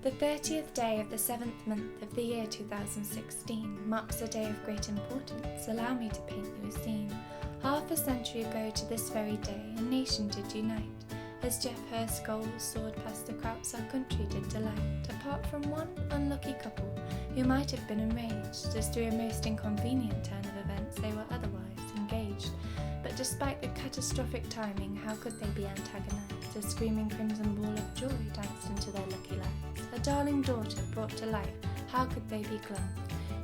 The 30th day of the 7th month of the year 2016 marks a day of great importance. Allow me to paint you a scene. Half a century ago to this very day, a nation did unite. As Geoff Hurst goals soared past the crops, our country did delight, apart from one unlucky couple who might have been enraged, as through a most inconvenient turn of events they were otherwise engaged. But despite the catastrophic timing, how could they be antagonized? A screaming crimson ball of joy danced into their lucky lives. A darling daughter brought to life, how could they be glum?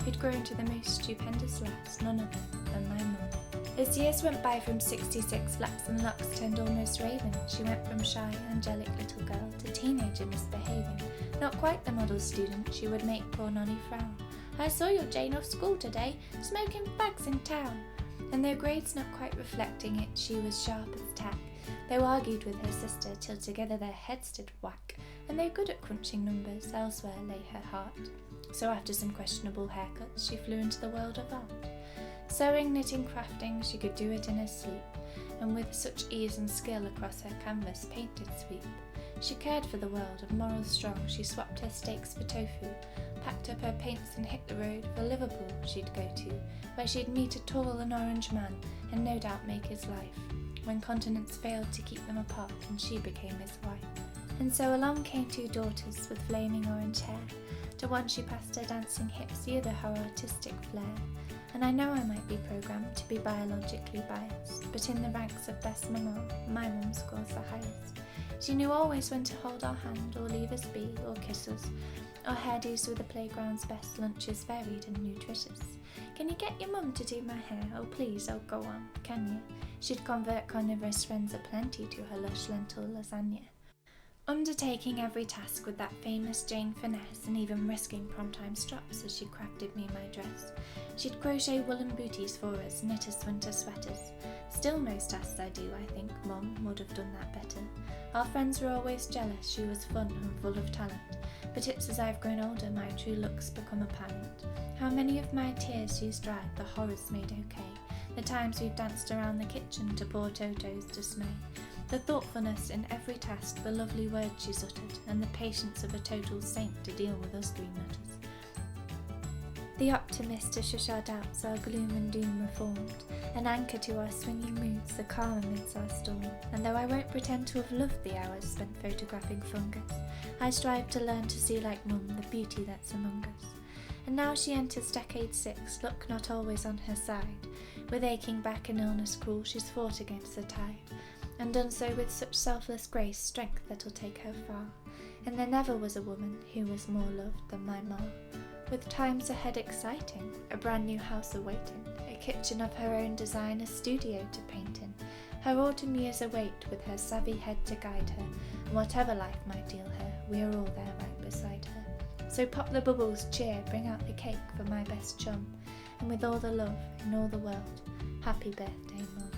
Who'd grown to the most stupendous lass, none other than my mum. As years went by, from 66 flaps and locks turned almost raven, she went from shy, angelic little girl to teenager misbehaving. Not quite the model student, she would make poor Nonny frown. I saw your Jane off school today, smoking fags in town. And though grades not quite reflecting it, she was sharp as tack. They argued with her sister till together their heads did whack. And though good at crunching numbers, elsewhere lay her heart. So after some questionable haircuts, she flew into the world of art. Sewing, knitting, crafting, she could do it in her sleep, and with such ease and skill across her canvas painted sweep. She cared for the world, of morals strong, she swapped her steaks for tofu, packed up her paints and hit the road. For Liverpool she'd go to, where she'd meet a tall and orange man, and no doubt make his life, when continents failed to keep them apart, and she became his wife. And so along came two daughters with flaming orange hair. To one she passed her dancing hips, the other her artistic flair. And I know I might be programmed to be biologically biased, but in the ranks of best mama, my mum scores the highest. She knew always when to hold our hand, or leave us be, or kiss us. Our hairdos were the playground's best, lunches varied and nutritious. Can you get your mum to do my hair? Oh please, oh go on, can you? She'd convert carnivorous friends aplenty to her lush lentil lasagna. Undertaking every task with that famous Jane finesse, and even risking prom-time strops as she crafted me my dress. She'd crochet woolen booties for us, knit us winter sweaters. Still most tasks I do, I think Mum would have done that better. Our friends were always jealous, she was fun and full of talent. But it's as I've grown older my true looks become apparent. How many of my tears she's dried, the horrors made okay. The times we've danced around the kitchen to poor Toto's dismay. The thoughtfulness in every task, the lovely words she's uttered, and the patience of a total saint to deal with us three nutters. The optimist to shush our doubts, our gloom and doom reformed, an anchor to our swinging moods, the calm amidst our storm. And though I won't pretend to have loved the hours spent photographing fungus, I strive to learn to see like Mum the beauty that's among us. And now she enters decade 6, luck not always on her side. With aching back and illness cruel, she's fought against the tide, and done so with such selfless grace, strength that'll take her far. And there never was a woman who was more loved than my ma. With times ahead exciting, a brand new house awaiting, a kitchen of her own design, a studio to paint in. Her autumn years await with her savvy head to guide her, and whatever life might deal her, we are all there right beside her. So pop the bubbles, cheer, bring out the cake for my best chum, and with all the love in all the world, happy birthday, Mum.